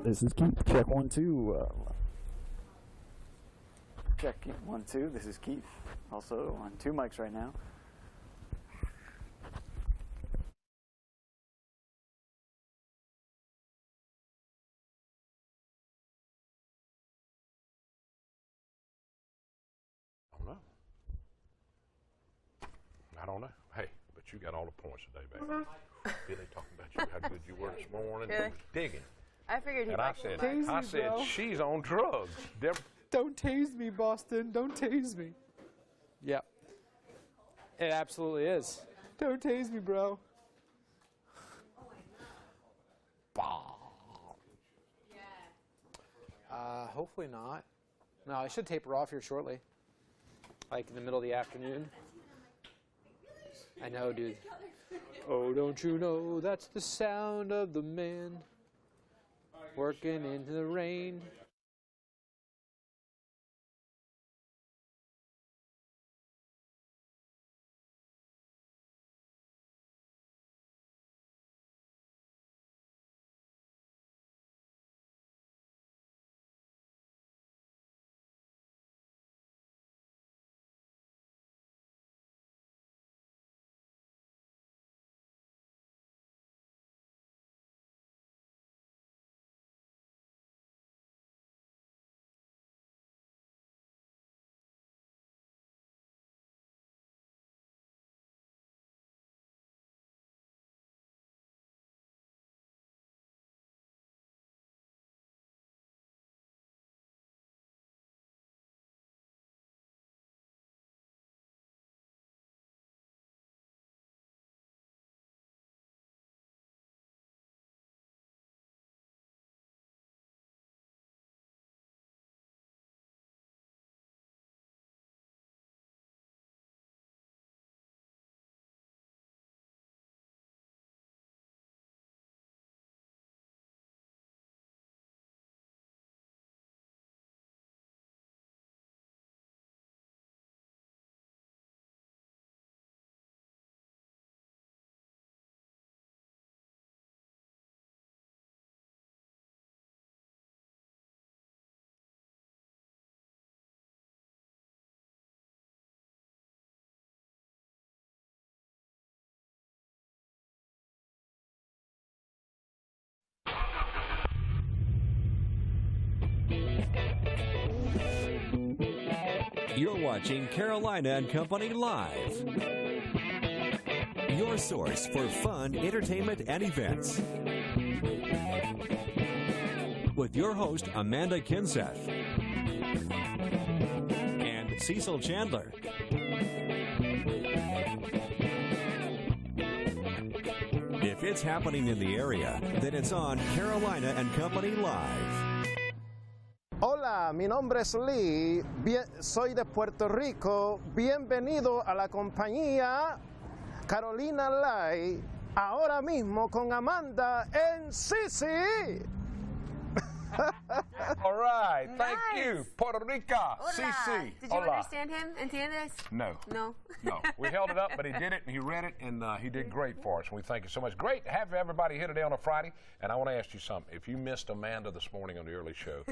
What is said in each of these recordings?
This is Keith. Check 1 2. Check 1 2. This is Keith. Also on 2 mics right now. I don't know. Hey, but you got all the points today, baby. Billy talking about you, how good you were this morning. Really? He was digging. I figured he'd like And I said, she's on drugs. Don't tase me, Boston. Don't tase me. Yep. It absolutely is. Don't tase me, bro. Hopefully not. No, I should taper off here shortly. Like in the middle of the afternoon. I know, dude. Oh, don't you know that's the sound of the man working in the rain. You're watching Carolina and Company Live. Your source for fun, entertainment, and events. With your host, Amanda Kinseth. And Cecil Chandler. If it's happening in the area, then it's on Carolina and Company Live. Hola, mi nombre es Lee, soy de Puerto Rico, bienvenido a la compañía Carolina Live, ahora mismo con Amanda and Cecil. All right, thank you, Puerto Rico, Hola. Cecil. Did you understand him? ¿Entiendes? No. No. No. We held it up, but he did it, and he read it, and he did great for us. We thank you so much. Great to have everybody here today on a Friday, and I want to ask you something. If you missed Amanda this morning on the early show,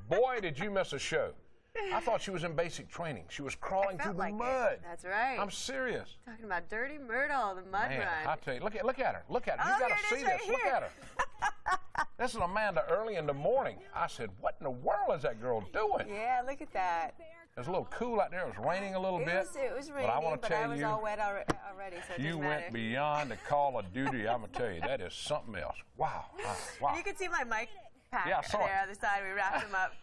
boy, did you miss a show. I thought she was in basic training. She was crawling through the mud. That's right. I'm serious. Talking about Dirty Myrtle, the mud Man, run. I tell you, look at her. Look at her. Oh, You got to see it is right this. Look here. at her. This is Amanda early in the morning. I said, what in the world is that girl doing? Yeah, look at that. It was a little cool out there. It was raining a little bit. It was raining, but I want to tell was you, all wet already, so it you doesn't went matter. beyond the call of duty. I'm going to tell you, that is something else. Wow. Wow. You can see my mic pack Yeah, I saw there it. on the side. We wrapped him up.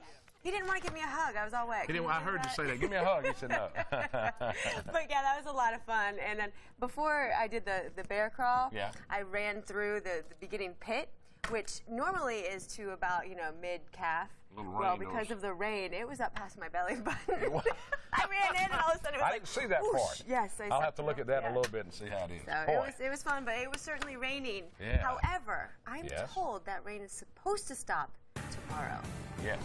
He didn't want to give me a hug. I was all wet. I heard you say that. Give me a hug. He said no. But yeah, that was a lot of fun. And then before I did the bear crawl, Yeah. I ran through the beginning pit, which normally is to about, mid-calf. Well, because of the rain, it was up past my belly button. I ran in and all of a sudden it was I didn't see that part. Yes. I'll have to look at that in a little bit and see how it is. So it was fun, but it was certainly raining. Yeah. However, I'm Yes. told that rain is supposed to stop tomorrow. Yes.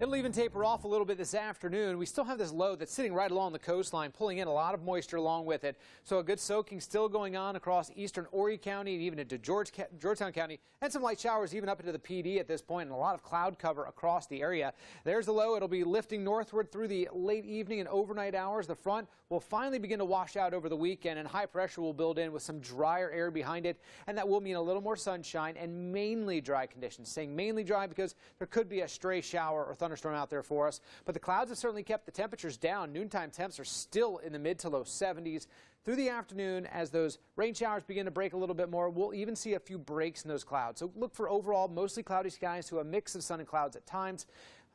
It'll even taper off a little bit this afternoon. We still have this low that's sitting right along the coastline, pulling in a lot of moisture along with it. So a good soaking still going on across eastern Horry County and even into Georgetown County, and some light showers even up into the PD at this point, and a lot of cloud cover across the area. There's the low. It'll be lifting northward through the late evening and overnight hours. The front will finally begin to wash out over the weekend, and high pressure will build in with some drier air behind it, and that will mean a little more sunshine and mainly dry conditions. Saying mainly dry because there could be a stray shower or thunderstorm out there for us, but the clouds have certainly kept the temperatures down. Noontime temps are still in the mid to low 70s. Through the afternoon, as those rain showers begin to break a little bit more, we'll even see a few breaks in those clouds. So look for overall mostly cloudy skies to a mix of sun and clouds at times.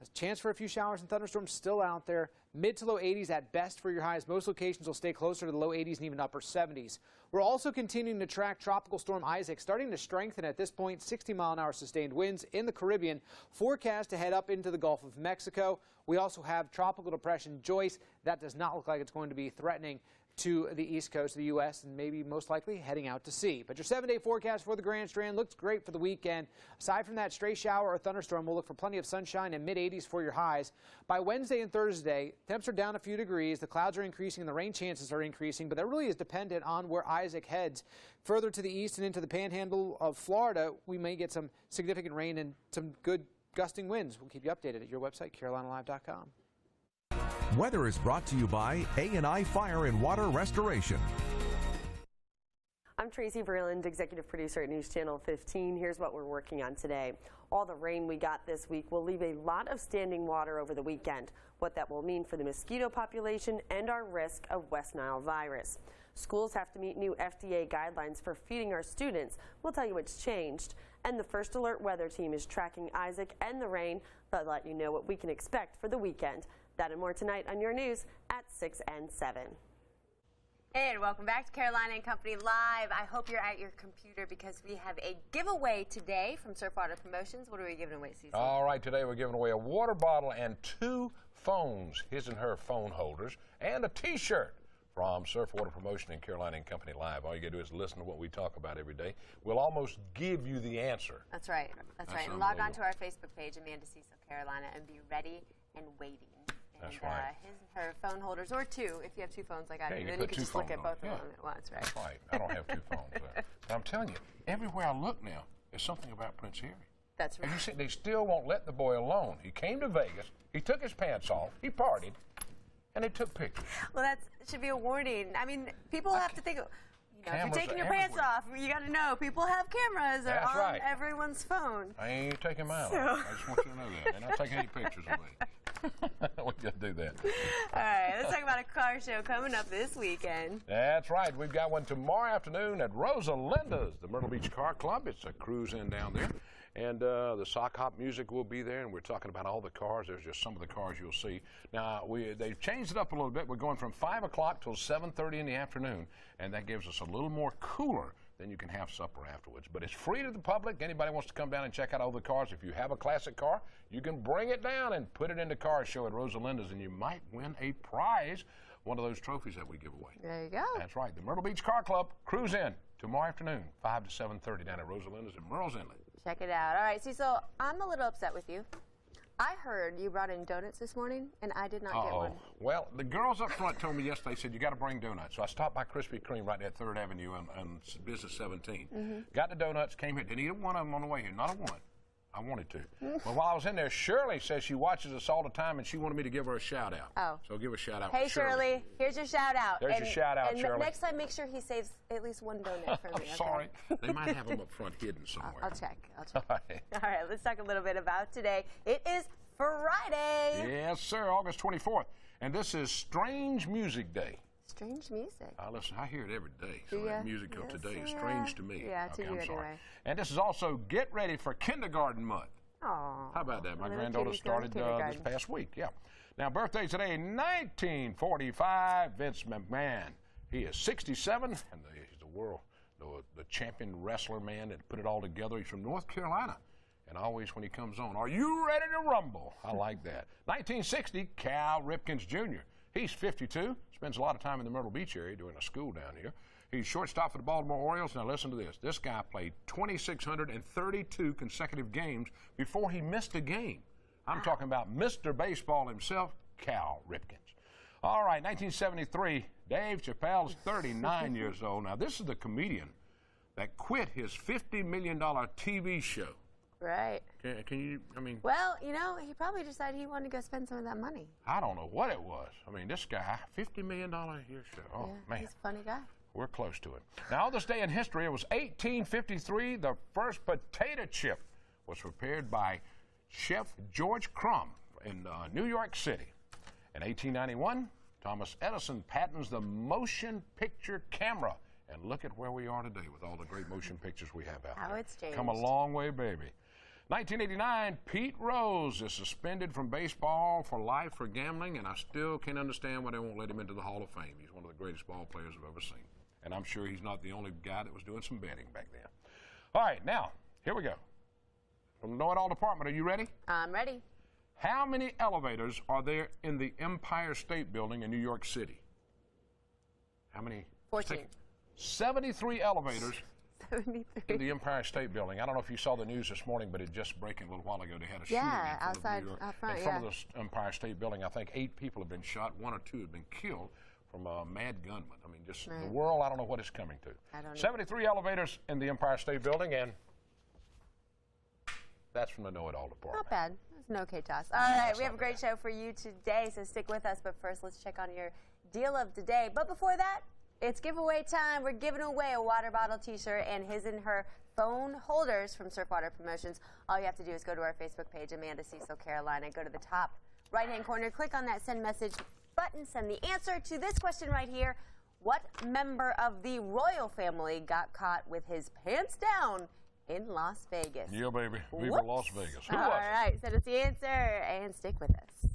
A chance for a few showers and thunderstorms still out there. Mid to low 80s at best for your highs. Most locations will stay closer to the low 80s and even upper 70s. We're also continuing to track Tropical Storm Isaac, starting to strengthen at this point. 60-mile-an-hour sustained winds in the Caribbean. Forecast to head up into the Gulf of Mexico. We also have Tropical Depression Joyce. That does not look like it's going to be threatening to the east coast of the U.S. and maybe most likely heading out to sea. But your 7-day forecast for the Grand Strand looks great for the weekend. Aside from that stray shower or thunderstorm, we'll look for plenty of sunshine and mid-80s for your highs. By Wednesday and Thursday, temps are down a few degrees. The clouds are increasing and the rain chances are increasing, but that really is dependent on where Isaac heads. Further to the east and into the panhandle of Florida, we may get some significant rain and some good gusting winds. We'll keep you updated at your website, CarolinaLive.com. Weather is brought to you by A&I Fire and Water Restoration. I'm Tracy Vreeland, executive producer at News Channel 15. Here's what we're working on today. All the rain we got this week will leave a lot of standing water over the weekend. What that will mean for the mosquito population and our risk of West Nile virus. Schools have to meet new FDA guidelines for feeding our students. We'll tell you what's changed. And the First Alert weather team is tracking Isaac and the rain. They'll let you know what we can expect for the weekend. That and more tonight on your news at 6 and 7. And welcome back to Carolina and Company Live. I hope you're at your computer because we have a giveaway today from Surfwater Promotions. What are we giving away, Cecil? All right, today we're giving away a water bottle and 2 phones, his and her phone holders, and a T-shirt from Surfwater Promotion and Carolina and Company Live. All you got to do is listen to what we talk about every day. We'll almost give you the answer. That's right. That's right. And log on to our Facebook page, Amanda Cecil Carolina, and be ready and waiting. That's right. His and her phone holders, or 2, if you have 2 phones like I do. Yeah, Then you can just look at both of them at once, right? That's right. I don't have 2 phones. But I'm telling you, everywhere I look now, there's something about Prince Harry. That's right. And you see, they still won't let the boy alone. He came to Vegas, he took his pants off, he partied, and they took pictures. Well, that should be a warning. I mean, people have to think, if you're taking your pants off, you got to know people have cameras. They're on everyone's phone. I ain't taking mine off. I just want you to know that. They're not taking any pictures of me. We got to do that. All right, let's talk about a car show coming up this weekend. That's right. We've got one tomorrow afternoon at Rosalinda's, the Myrtle Beach Car Club. It's a cruise in down there. And the sock hop music will be there, and we're talking about all the cars. There's just some of the cars you'll see. Now, they've changed it up a little bit. We're going from 5 o'clock till 7:30 in the afternoon, and that gives us a little more cooler. Then you can have supper afterwards. But it's free to the public. Anybody wants to come down and check out all the cars. If you have a classic car, you can bring it down and put it in the car show at Rosalinda's, and you might win a prize, one of those trophies that we give away. There you go. That's right. The Myrtle Beach Car Club, cruise in tomorrow afternoon, 5 to 7:30 down at Rosalinda's in Murrells Inlet. Check it out. All right, Cecil, I'm a little upset with you. I heard you brought in donuts this morning, and I did not get one. Well, the girls up front told me yesterday, said, you got to bring donuts. So I stopped by Krispy Kreme right there at 3rd Avenue and Business 17. Got the donuts, came here. Didn't eat one of them on the way here. Not a one. I wanted to. Well, while I was in there, Shirley says she watches us all the time, and she wanted me to give her a shout-out. Oh. So give a shout-out Hey, Shirley, here's your shout-out. There's your shout-out, Shirley. And next time, make sure he saves at least one donut for me. I'm sorry. They might have them up front hidden somewhere. I'll check. All right, let's talk a little bit about today. It is Friday. Yes, sir, August 24th. And this is Strange Music Day. Strange music. Listen, I hear it every day. So that music of today is strange to me. Yeah, to you I'm sorry. anyway. And this is also Get Ready for Kindergarten Month. Aww. How about that? My granddaughter started this past week. Yeah. Now, birthday today, 1945, Vince McMahon. He is 67, and he's the champion wrestler man that put it all together. He's from North Carolina. And always when he comes on, are you ready to rumble? I like that. 1960, Cal Ripkins Jr. He's 52, spends a lot of time in the Myrtle Beach area doing a school down here. He's shortstop for the Baltimore Orioles. Now listen to this. This guy played 2,632 consecutive games before he missed a game. I'm talking about Mr. Baseball himself, Cal Ripkins. All right, 1973, Dave Chappelle's 39 years old. Now, this is the comedian that quit his $50 million TV show. Right. Can you, I mean... Well, you know, he probably decided he wanted to go spend some of that money. I don't know what it was. I mean, this guy, $50 million a year show. Oh, yeah, man. He's a funny guy. We're close to it. Now, on this day in history, it was 1853, the first potato chip was prepared by Chef George Crumb in New York City. In 1891, Thomas Edison patents the motion picture camera. And look at where we are today with all the great motion pictures we have out there. How it's changed. Come a long way, baby. 1989, Pete Rose is suspended from baseball for life for gambling, and I still can't understand why they won't let him into the Hall of Fame. He's one of the greatest ball players I've ever seen. And I'm sure he's not the only guy that was doing some betting back then. All right, now, here we go. From the Know-It-All Department, are you ready? I'm ready. How many elevators are there in the Empire State Building in New York City? How many? 14. 73 elevators 73. in the Empire State Building. I don't know if you saw the news this morning, but it just breaking a little while ago. They had a shooting outside, out front, in front of the Empire State Building. I think 8 people have been shot. 1 or 2 have been killed from a mad gunman. I mean, just the world, I don't know what it's coming to. I don't know. 73 elevators in the Empire State Building, and that's from the Know-It-All Department. Not bad. It's an okay toss. All right, we have a great show for you today, so stick with us. But first, let's check on your deal of the day. But before that, it's giveaway time. We're giving away a water bottle t-shirt and his and her phone holders from Surf Water Promotions. All you have to do is go to our Facebook page, Amanda Cecil Carolina. Go to the top right-hand corner, click on that send message button, send the answer to this question right here. What member of the royal family got caught with his pants down in Las Vegas? Yeah, baby. Viva Las Vegas. Who All was it? right, send us the answer and stick with us.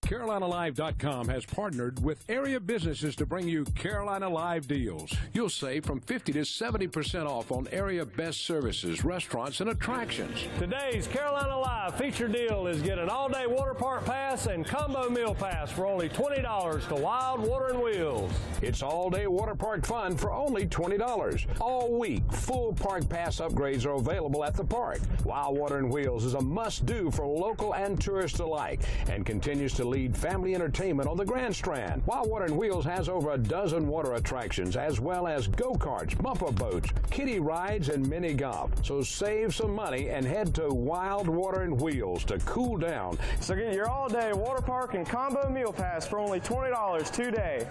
CarolinaLive.com has partnered with area businesses to bring you Carolina Live deals. You'll save from 50 to 70% off on area best services, restaurants, and attractions. Today's Carolina Live feature deal is get an all-day water park pass and combo meal pass for only $20 to Wild Water and Wheels. It's all-day water park fun for only $20. All week, full park pass upgrades are available at the park. Wild Water and Wheels is a must-do for local and tourists alike and continues to lead family entertainment on the Grand Strand. Wild Water and Wheels has over a dozen water attractions, as well as go-karts, bumper boats, kiddie rides, and mini golf. So save some money and head to Wild Water and Wheels to cool down. So get your all-day water park and combo meal pass for only $20 today.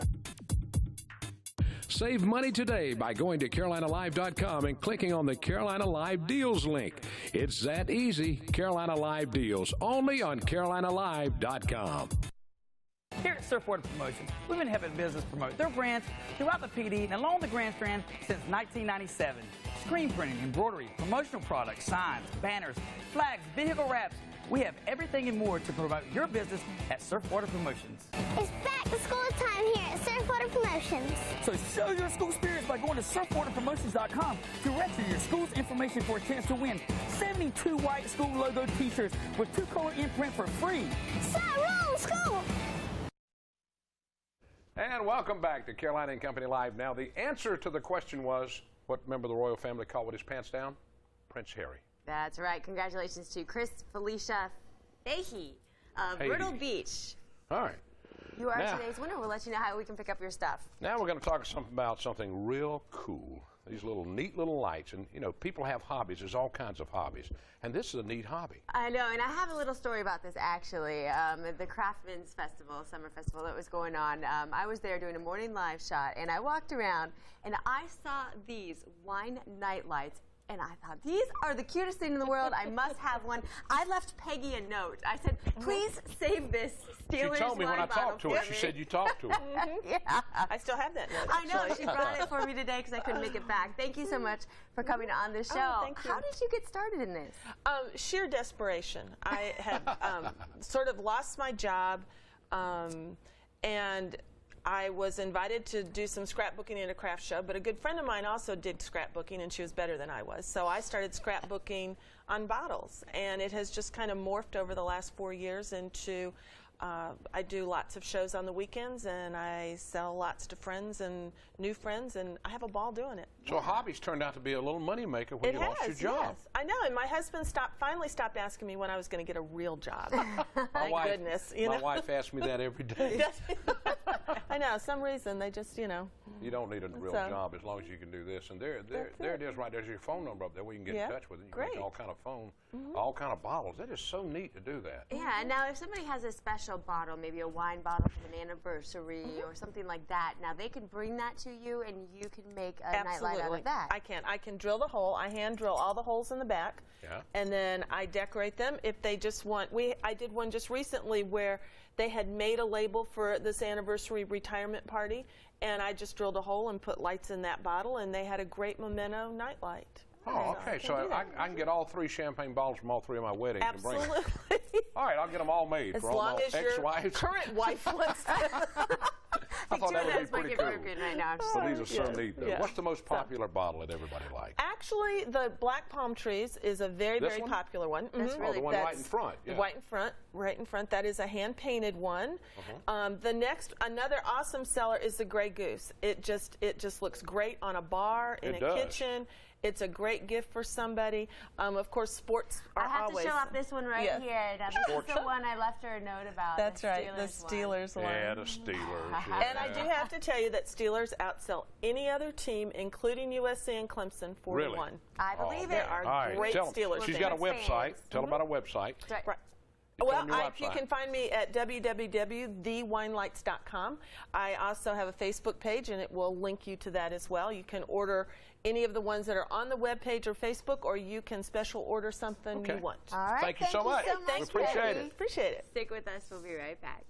Save money today by going to CarolinaLive.com and clicking on the Carolina Live Deals link. It's that easy. Carolina Live Deals, only on CarolinaLive.com. Here at Surf Water Promotions, we've been helping business promote their brands throughout the PD and along the Grand Strand since 1997. Screen printing, embroidery, promotional products, signs, banners, flags, vehicle wraps. We have everything and more to promote your business at Surf Water Promotions. It's back to school time here at Surf Water Promotions. So show your school spirits by going to surfwaterpromotions.com to register your school's information for a chance to win 72 white school logo t-shirts with 2-color imprint for free. So roll school! And welcome back to Carolina and Company Live. Now, the answer to the question was, what member of the royal family caught with his pants down? Prince Harry. That's right. Congratulations to Chris Felicia Fahey of Myrtle Beach. All right. You are today's winner. We'll let you know how we can pick up your stuff. Now we're going to talk about something real cool. These neat little lights. And, you know, people have hobbies. There's all kinds of hobbies. And this is a neat hobby. I know, and I have a little story about this, actually. The Craftsman's Festival, Summer Festival that was going on, I was there doing a morning live shot, and I walked around, and I saw these wine night lights. And I thought, these are the cutest thing in the world. I must have one. I left Peggy a note. I said, please save this Steelers She told me when I talked to her, she said you talked to her. Yeah. I still have that note. I know. She brought it for me today because I couldn't make it back. Thank you so much for coming on the show. Oh, thank you. How did you get started in this? Sheer desperation. I had sort of lost my job, and I was invited to do some scrapbooking at a craft show, but a good friend of mine also did scrapbooking, and she was better than I was. So I started scrapbooking on bottles, and it has just kind of morphed over the last 4 years into I do lots of shows on the weekends, and I sell lots to friends and new friends, and I have a ball doing it. So hobbies turned out to be a little money maker when you lost your job. Yes. I know, and my husband finally stopped asking me when I was going to get a real job. Thank goodness. My wife asks me that every day. I know. Some reason they just, you know. You don't need a real job as long as you can do this. And there it is right there. There's your phone number up there where you can get in touch with it. You can make all kind of phone, all kind of bottles. That is so neat to do that. Yeah, and now if somebody has a special bottle, maybe a wine bottle from an anniversary or something like that, now they can bring that to you and you can make a nightlight out of that. I can drill the hole. I hand drill all the holes in the back. Yeah. And then I decorate them if they just want. I did one just recently where they had made a label for this anniversary retirement party, and I just drilled a hole and put lights in that bottle, and they had a great memento nightlight. Oh, okay. So I can get all 3 champagne bottles from all 3 of my weddings and bring them. Absolutely. All right, I'll get them all made As for all long my as your ex-wives. current wife wants to. I thought that would be pretty cool. Right now. Well, these are so neat, though. What's the most popular bottle that everybody likes? Actually, the Black Palm Trees is a very, very popular one. That's really the one right in front. The white in front, right in front. That is a hand-painted one. Another awesome seller is the Grey Goose. It just looks great on a bar, in a kitchen. It's a great gift for somebody. Of course, sports are always. I have to show off this one right here. Now, this is the one I left her a note about. That's right, the Steelers one. Yeah, the Steelers. And I do have to tell you that Steelers outsell any other team, including USC and Clemson, 4-1. Really? I believe it. There are great Steelers. She's got a website. Tell her about a website. Right. Well, you can find me at www.thewinelights.com. I also have a Facebook page, and it will link you to that as well. You can order any of the ones that are on the web page or Facebook, or you can special order something you want. All right. Thank you so much. Thanks, we appreciate it. Appreciate it. Stick with us. We'll be right back.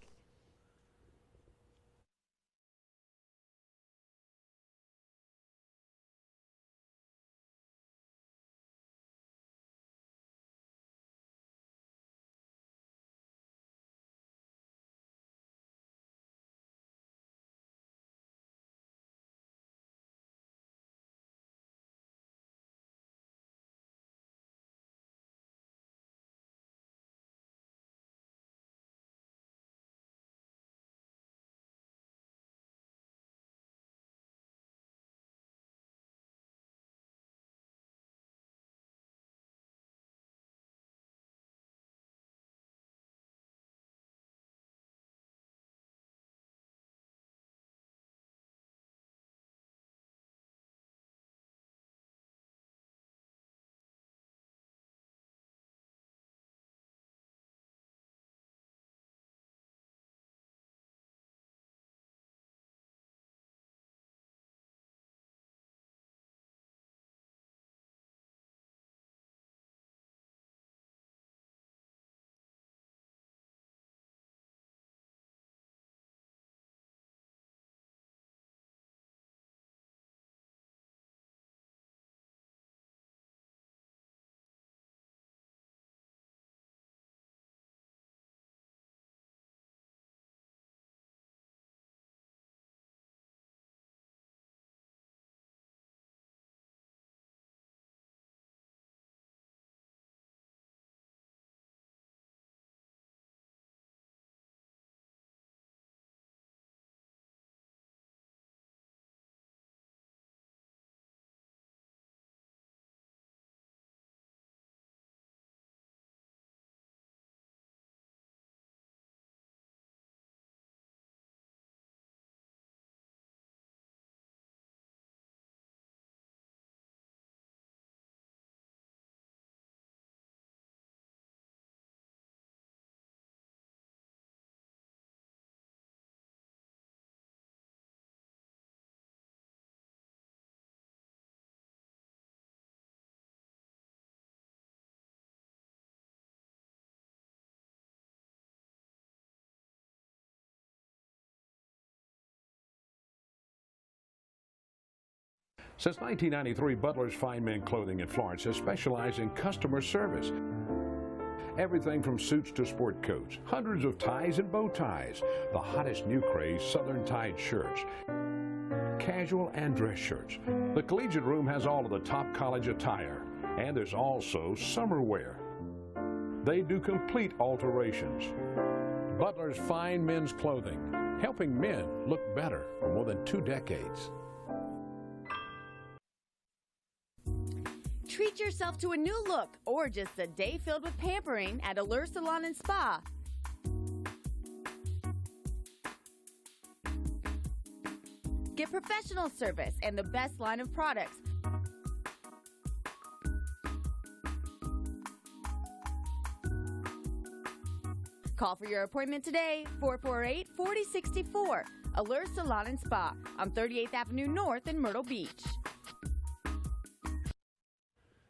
Since 1993, Butler's Fine Men Clothing in Florence has specialized in customer service. Everything from suits to sport coats, hundreds of ties and bow ties, the hottest new craze, Southern tied shirts, casual and dress shirts. The Collegiate Room has all of the top college attire, and there's also summer wear. They do complete alterations. Butler's Fine Men's Clothing, helping men look better for more than 2 decades. Treat yourself to a new look or just a day filled with pampering at Allure Salon and Spa. Get professional service and the best line of products. Call for your appointment today, 448-4064. Allure Salon and Spa on 38th Avenue North in Myrtle Beach.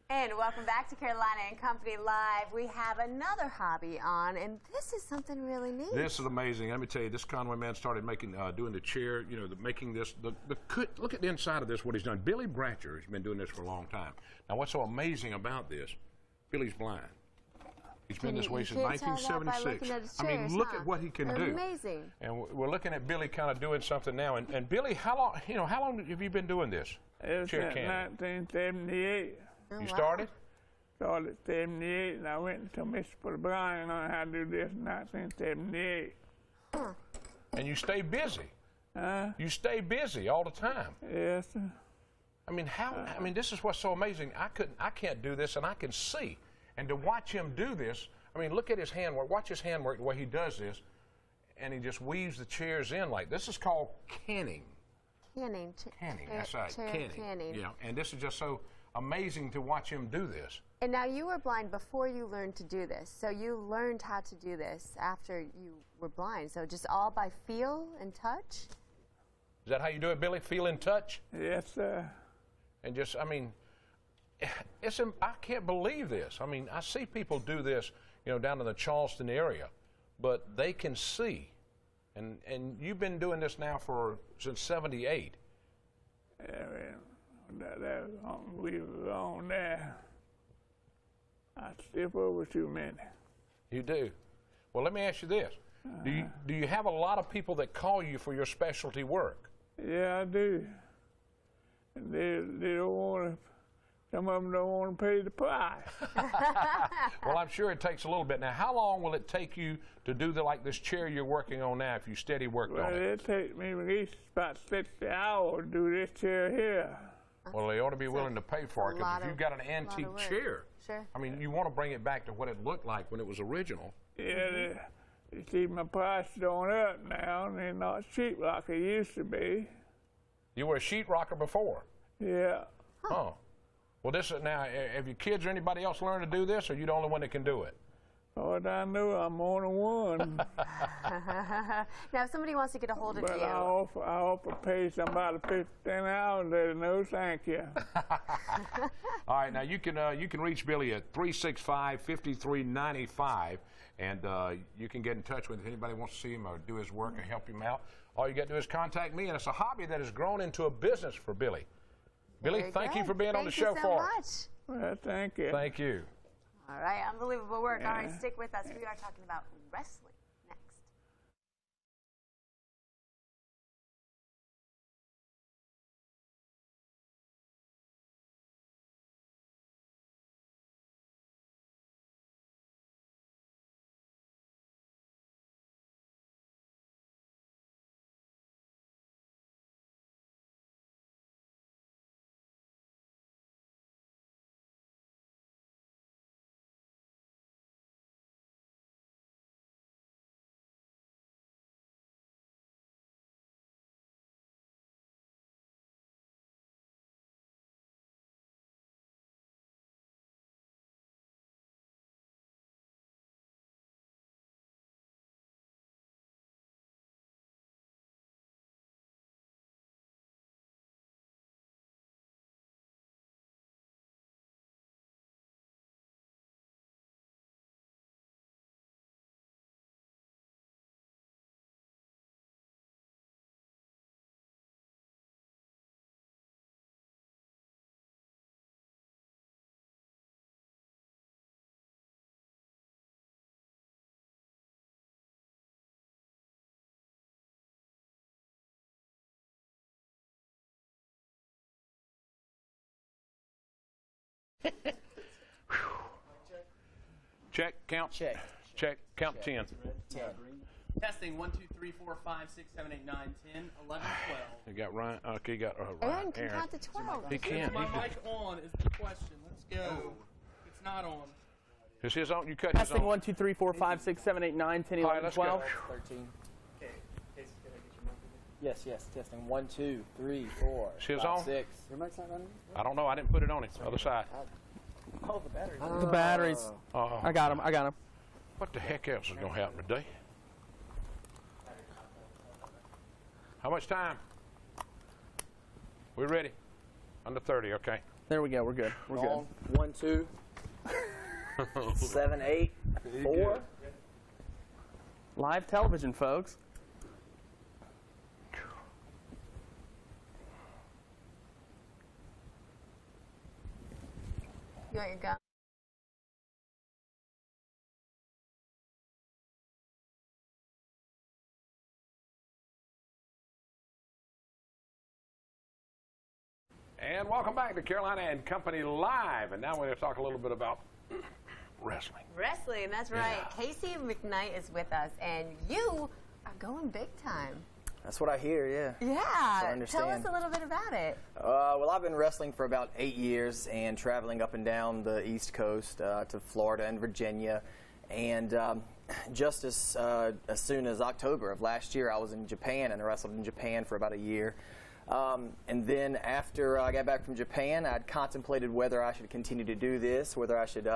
And welcome back to Carolina and Company Live. We have another hobby on, and this is something really neat. This is amazing. Let me tell you, this Conway man started making, doing the chair, you know, making this, look at the inside of this, what he's done. Billy Bratcher has been doing this for a long time. Now, what's so amazing about this, Billy's blind. He's been this way since 1976. I mean, look at what he can do. Amazing. And we're looking at Billy kind of doing something now. And Billy, how long have you been doing this? It was in 1978. Oh, you started? Started in 78, and I went to Mississippi Blind and learned how to do this in 1978. And you stay busy. You stay busy all the time. Yes, sir. I mean, I mean, this is what's so amazing. I can't do this, and I can see. And to watch him do this, I mean, look at his handwork. Watch his handwork, the way he does this. And he just weaves the chairs in like this. Is called canning. Canning. Canning, that's right. Canning. Yeah, and this is just so amazing to watch him do this. And now you were blind before you learned to do this. So you learned how to do this after you were blind. So just all by feel and touch? Is that how you do it, Billy? Feel and touch? Yes, sir. And just, I mean, I can't believe this. I mean, I see people do this, you know, down in the Charleston area, but they can see. And you've been doing this now since '78. Yeah, that we were on there. I step over too many. You do. Well, let me ask you this: do you have a lot of people that call you for your specialty work? Yeah, I do. And they don't want to. Some of them don't want to pay the price. Well, I'm sure it takes a little bit. Now, how long will it take you to do like this chair you're working on now if you steady work on it? Well, it takes me at least about 60 hours to do this chair here. Well, they ought to be willing to pay for it, because if you've got an antique chair, I mean, you want to bring it back to what it looked like when it was original. Yeah, you see my price is going up now, and they're not cheap like they used to be. You were a sheetrocker before? Yeah. Oh. Well, this is now, have your kids or anybody else learned to do this, or are you the only one that can do it? Oh, I know I'm only one. Now, if somebody wants to get a hold of you. I offer pay somebody $15, they no thank you. All right, now you can reach Billy at 365-5395, and you can get in touch with him if anybody wants to see him or do his work or help him out. All you got to do is contact me, and it's a hobby that has grown into a business for Billy. Billy, thank you for being on the show for us. Well, thank you. Thank you. All right, unbelievable work. All right, stick with us. We are talking about wrestling next. Check, count. Check, count 10. Testing 1, 2, 3, 4, 5, 6, 7, 8, 9, 10, 11, 12. You got Ryan. Okay, you got Aaron Ryan. can count to 12. He can't. Is my mic on is the question. Let's go. It's not on. Is his on? You cut his Testing on. 1, 2, 3, 4, 5, 6, 7, 8, 9, 10, 11, let's 12. go. 13. Yes, yes. Testing 1, 2, 3, 4, Is his 5, on? 6. Your mic's not running? I don't know. I didn't put it on it. Other side. Oh, the batteries. The batteries. I got them. I got them. What the heck else is going to happen today? How much time? We ready? Under 30, okay. There we go. We're good. We're good. 1, 2, 7, 8, 4. Live television, folks. You want your gun? And welcome back to Carolina and Company Live. And now we're going to talk a little bit about wrestling. Wrestling, that's right. Casey McKnight is with us, and you are going big time. That's what I hear, yeah. Yeah. Tell us a little bit about it. Well, I've been wrestling for about 8 years and traveling up and down the East Coast to Florida and Virginia. And just as soon as October of last year, I was in Japan and I wrestled in Japan for about a year. And then after I got back from Japan, I'd contemplated whether I should continue to do this, whether I should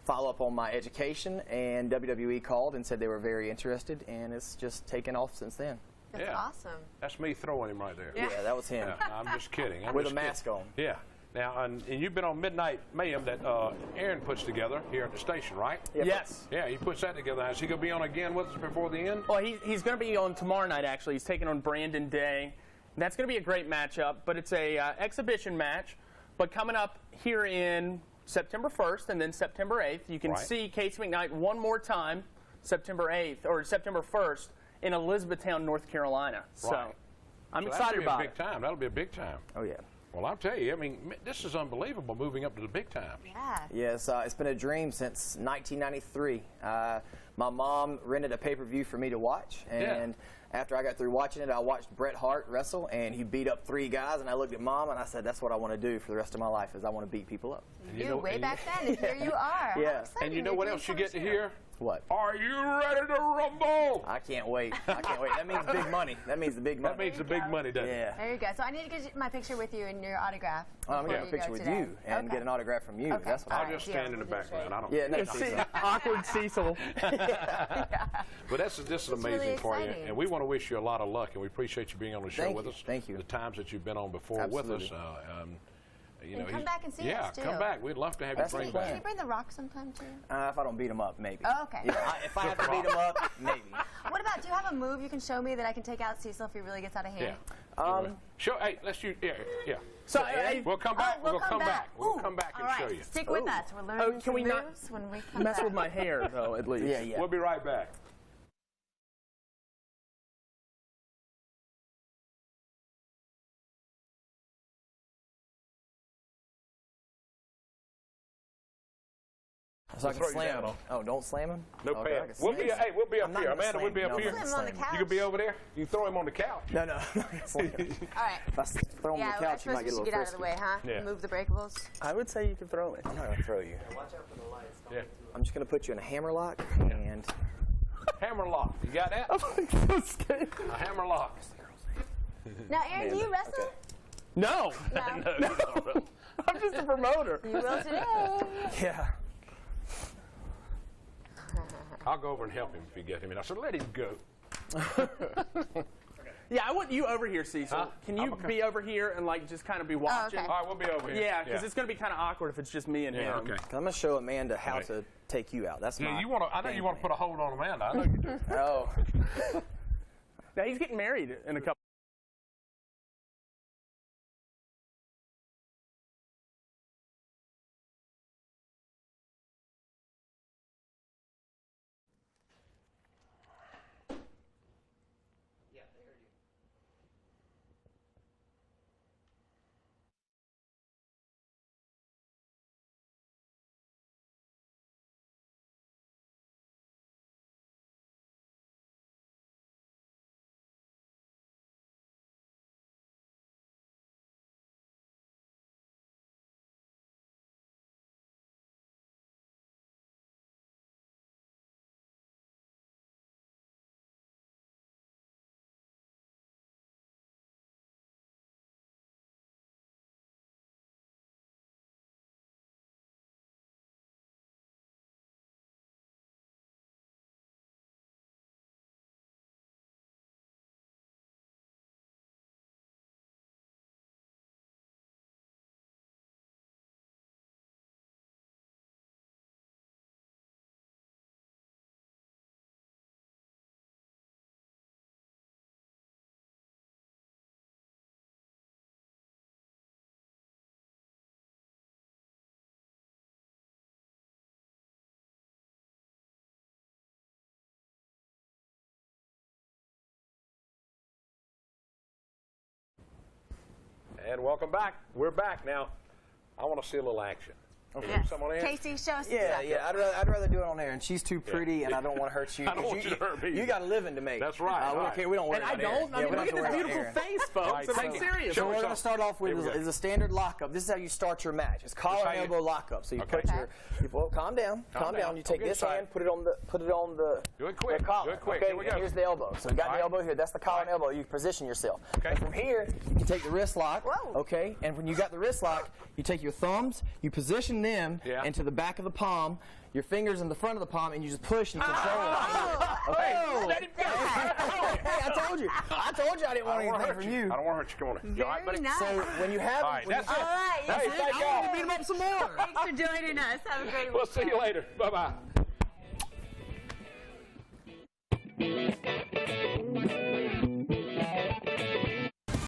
follow up on my education, and WWE called and said they were very interested, and it's just taken off since then. That's awesome. That's me throwing him right there. Yeah, that was him. Yeah, I'm just kidding. With a mask on. Yeah. Now, and you've been on Midnight Mayhem that Aaron puts together here at the station, right? Yes. Yeah, he puts that together. Is he going to be on again with us before the end? Well, he's going to be on tomorrow night, actually. He's taking on Brandon Day. That's going to be a great matchup, but it's a exhibition match. But coming up here in September 1st and then September 8th, you can see Casey McKnight one more time, September 8th or September 1st in Elizabethtown, North Carolina. So I'm excited about it. That'll be a big time. Oh, yeah. Well, I'll tell you, I mean, this is unbelievable moving up to the big time. Yeah. Yes, it's been a dream since 1993. My mom rented a pay-per-view for me to watch, and after I got through watching it, I watched Bret Hart wrestle, and he beat up 3 guys, and I looked at Mom, and I said, that's what I want to do for the rest of my life, is I want to beat people up. You knew way back then, and here you are. Yeah. And you know what else you get to hear? What? Are you ready to rumble? I can't wait. I can't wait. That means big money. That means the big money. That means the big money, doesn't it? Yeah. There you go. So I need to get my picture with you and your autograph. I'm going to get a picture with you and get an autograph from you. That's what I'll just stand in the background. I don't. Yeah, no, awkward Cecil. But this is amazing really for you, exciting. and we want to wish you a lot of luck, and we appreciate you being on the show with us. Thank you. The times that you've been on before with us. You know, come back and see us, too. Yeah, come back. We'd love to have you bring back. Can you bring The Rock sometime, too? If I don't beat him up, maybe. Oh, okay. Yeah, if I have to beat him up, maybe. What about, do you have a move you can show me that I can take out Cecil if he really gets out of hand? Yeah. Hey, let's shoot. Yeah. So we'll come back. We'll come back. We'll come back and show you. Stick with us. We're learning can we moves not when we come mess back. with my hair, though, at least? Yeah. We'll be right back. So I can slam him. Oh, don't slam him? No pad. We'll be up here. Amanda, we'll be up here. You can be over there. You can throw him on the couch. No. I'm not gonna slam him. All right. If I throw him on the couch, you might get a little get out of the way, huh? Yeah. Move the breakables. I would say you can throw me. I'm not going to throw you. Watch out for the lights. Yeah. I'm just going to put you in a hammer lock and... Hammer lock. You got that? I'm so scared. A hammer lock. Now, Aaron, do you wrestle? Okay. No. No. I'm just a promoter. You will today. Yeah. I'll go over and help him if you get him in. I said, let him go. Yeah, I want you over here, Cecil. Huh? Can you be over here and just kind of be watching? okay. All right, we'll be over here. Yeah, because it's going to be kind of awkward if it's just me and him. Okay. I'm going to show Amanda how to take you out. That's my I know you want to put a hold on Amanda. I know you do. Oh. Now, he's getting married in a couple And welcome back. We're back now. I want to see a little action. Okay. Yes. Someone in? Casey, show us. Yeah. I'd rather do it on there, and she's too pretty, and I don't want to hurt you. I don't want you to hurt me. You got a living to make. That's right. We don't worry And I about don't. I mean, look at this beautiful face, folks. Right. I'm serious. So what we're going to start off with is a standard lockup. This is how you start your match. It's collar and elbow lockup. So you put well, calm down. You take this hand, put it on the Do it quick. collar. Do it quick. Okay, Here we go. and here's the elbow. So you got the elbow here. That's the collar and elbow. You position yourself. Okay. And from here, you can take the wrist lock. Whoa. Okay. And when you got the wrist lock, you take your thumbs, you position them into the back of the palm, your fingers in the front of the palm, and you just push and control. Okay. Hey, I told you I didn't want anything from you. I don't want to hurt you. Come on. You all right, buddy? Nice. So when you have All right, that's it. All right. Hey, thank y'all. beat them up some more. Thanks for joining us. Have a great We'll see you later. Bye-bye.